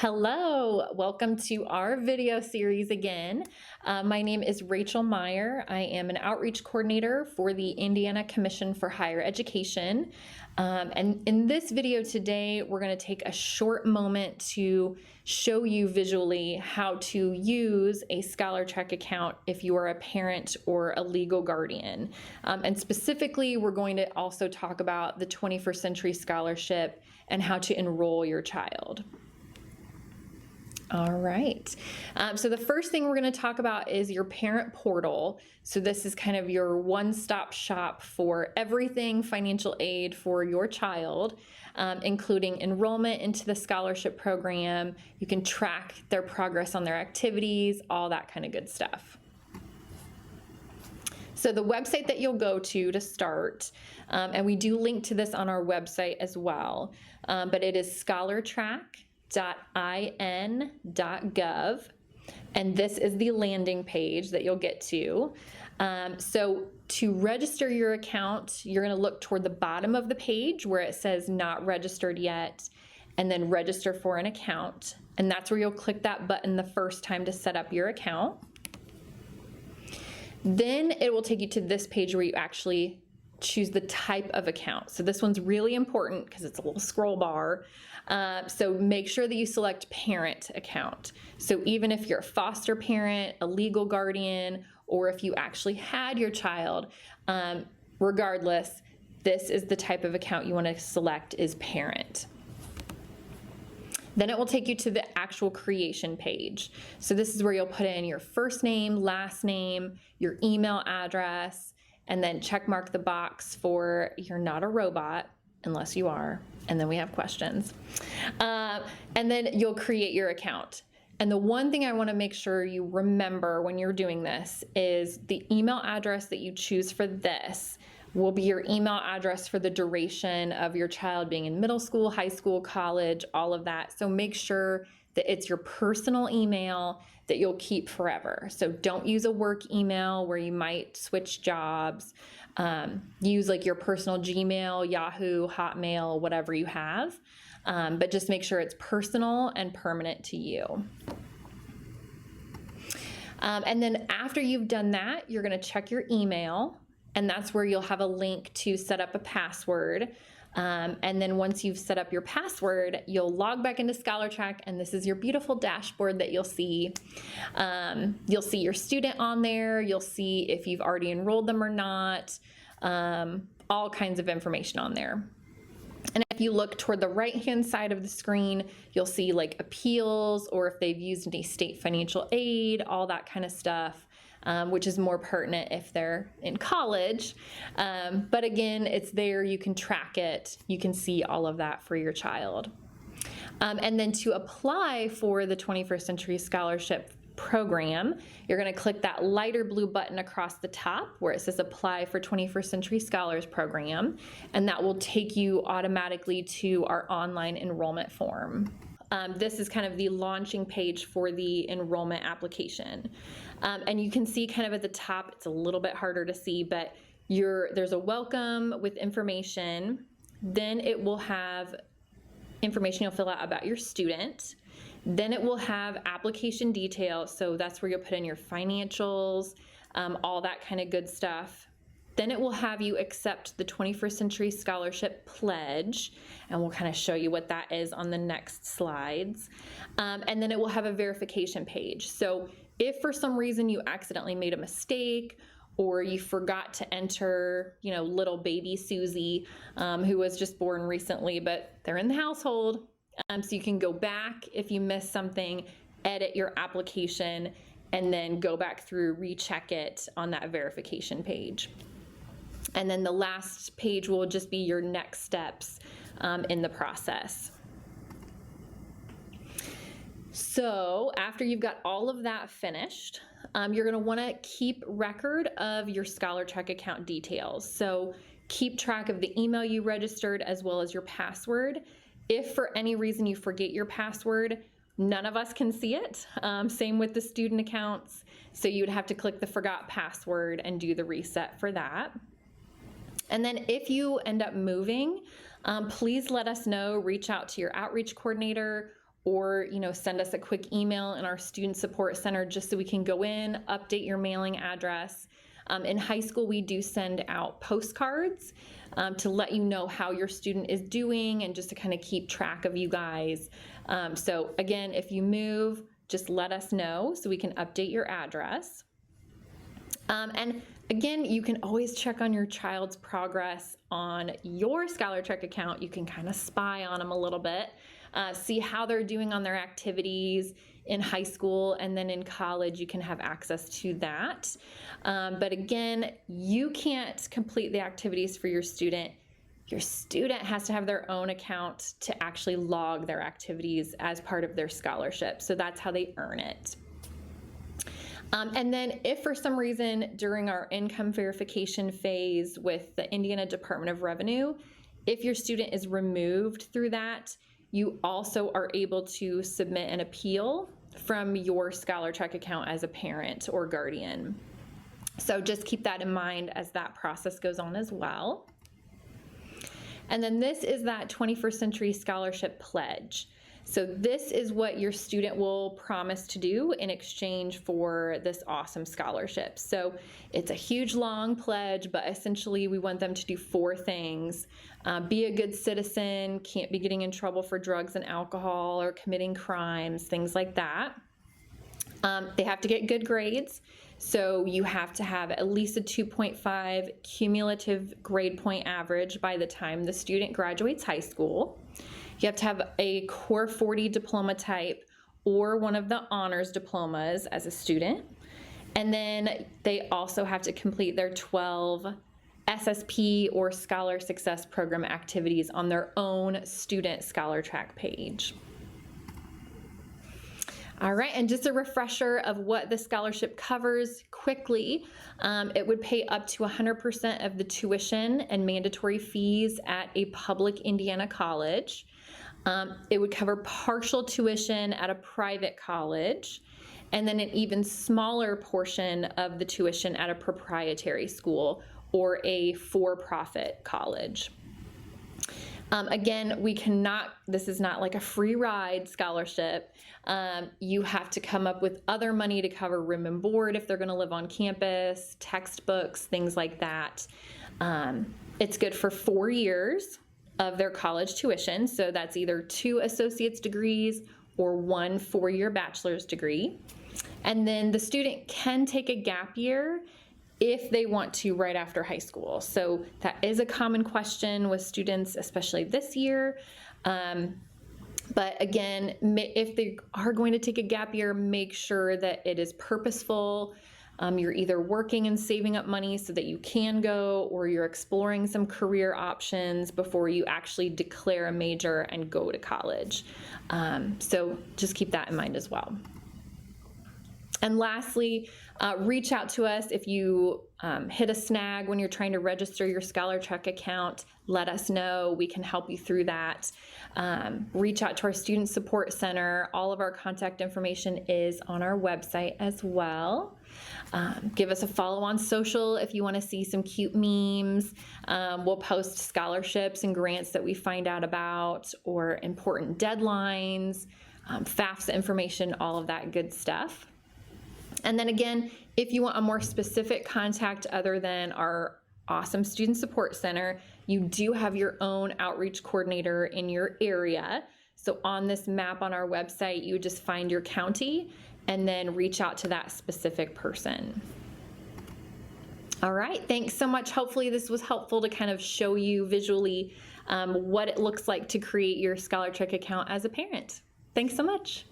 Hello, welcome to our video series again. My name is Rachel Meyer. I am an outreach coordinator for the Indiana Commission for Higher Education. And in this video today, we're going to take a short moment to show you visually how to use a ScholarTrack account if you are a parent or a legal guardian. And specifically, we're going to also talk about the 21st Century Scholarship and how to enroll your child. All right. So the first thing we're going to talk about is your parent portal. So this is kind of your one-stop shop for everything financial aid for your child, including enrollment into the scholarship program. You can track their progress on their activities, all that kind of good stuff. So the website that you'll go to start, and we do link to this on our website as well, but it is ScholarTrack.in.gov, and this is the landing page that you'll get to. So to register your account, you're going to look toward the bottom of the page where it says not registered yet, and then register for an account, and that's where you'll click that button the first time to set up your account. Then it will take you to this page where you actually choose the type of account. So this one's really important because it's a little scroll bar. So make sure that you select parent account. So even if you're a foster parent, a legal guardian, or if you actually had your child, regardless, this is the type of account you want to select is parent. Then it will take you to the actual creation page. So this is where you'll put in your first name, last name, your email address, and then check mark the box for you're not a robot, unless you are, and then we have questions. And then you'll create your account. And the one thing I want to make sure you remember when you're doing this is the email address that you choose for this will be your email address for the duration of your child being in middle school, high school, college, all of that. So make sure that it's your personal email that you'll keep forever. So don't use a work email where you might switch jobs. Use like your personal Gmail, Yahoo, Hotmail, whatever you have. But just make sure it's personal and permanent to you. And then after you've done that, you're going to check your email. And that's where you'll have a link to set up a password. And then once you've set up your password, you'll log back into ScholarTrack, and this is your beautiful dashboard that you'll see. You'll see your student on there. You'll see if you've already enrolled them or not. All kinds of information on there. And if you look toward the right-hand side of the screen, you'll see like appeals or if they've used any state financial aid, all that kind of stuff. Which is more pertinent if they're in college. But again, it's there, you can track it, you can see all of that for your child. And then to apply for the 21st Century Scholarship Program, you're going to click that lighter blue button across the top where it says Apply for 21st Century Scholars Program, and that will take you automatically to our online enrollment form. This is kind of the launching page for the enrollment application. And you can see kind of at the top, it's a little bit harder to see, but there's a welcome with information. Then it will have information you'll fill out about your student. Then it will have application details. So that's where you'll put in your financials, all that kind of good stuff. Then it will have you accept the 21st Century Scholarship Pledge, and we'll kind of show you what that is on the next slides. And then it will have a verification page. So if for some reason you accidentally made a mistake or you forgot to enter, little baby Susie, who was just born recently, but they're in the household, so you can go back if you missed something, edit your application, and then go back through, recheck it on that verification page. And then the last page will just be your next steps in the process. So after you've got all of that finished, you're going to want to keep record of your ScholarTrack account details. So keep track of the email you registered as well as your password. If for any reason you forget your password, none of us can see it. Same with the student accounts. So you would have to click the forgot password and do the reset for that. And then if you end up moving, please let us know, reach out to your outreach coordinator or, send us a quick email in our student support center just so we can go in, update your mailing address. In high school, we do send out postcards to let you know how your student is doing and just to kind of keep track of you guys. So again, if you move, just let us know so we can update your address. And again, you can always check on your child's progress on your ScholarTrack account. You can kind of spy on them a little bit, see how they're doing on their activities in high school, and then in college you can have access to that. But again, you can't complete the activities for your student. Your student has to have their own account to actually log their activities as part of their scholarship. So that's how they earn it. And then if for some reason during our income verification phase with the Indiana Department of Revenue, if your student is removed through that, you also are able to submit an appeal from your ScholarTrack account as a parent or guardian. So just keep that in mind as that process goes on as well. And then this is that 21st Century Scholarship Pledge. So this is what your student will promise to do in exchange for this awesome scholarship. So it's a huge long pledge, but essentially we want them to do 4 things. Be a good citizen, can't be getting in trouble for drugs and alcohol or committing crimes, things like that. They have to get good grades. So you have to have at least a 2.5 cumulative grade point average by the time the student graduates high school. You have to have a Core 40 diploma type or one of the honors diplomas as a student. And then they also have to complete their 12 SSP or Scholar Success Program activities on their own student ScholarTrack page. All right, and just a refresher of what the scholarship covers quickly. It would pay up to 100% of the tuition and mandatory fees at a public Indiana college. It would cover partial tuition at a private college, and then an even smaller portion of the tuition at a proprietary school or a for-profit college. Again, this is not like a free ride scholarship. You have to come up with other money to cover room and board if they're going to live on campus, textbooks, things like that. It's good for 4 years of their college tuition. So that's either 2 associate's degrees or 1 4-year bachelor's degree. And then the student can take a gap year if they want to right after high school. So that is a common question with students, especially this year. But again, if they are going to take a gap year, make sure that it is purposeful. You're either working and saving up money so that you can go, or you're exploring some career options before you actually declare a major and go to college. So just keep that in mind as well. And lastly, reach out to us if you hit a snag when you're trying to register your ScholarTrack account. Let us know. We can help you through that. Reach out to our Student Support Center. All of our contact information is on our website as well. Give us a follow on social if you want to see some cute memes. We'll post scholarships and grants that we find out about, or important deadlines, FAFSA information, all of that good stuff. And then again, if you want a more specific contact other than our awesome Student Support Center, you do have your own outreach coordinator in your area. So on this map on our website, you would just find your county and then reach out to that specific person. All right, thanks so much. Hopefully this was helpful to kind of show you visually what it looks like to create your ScholarTrack account as a parent. Thanks so much.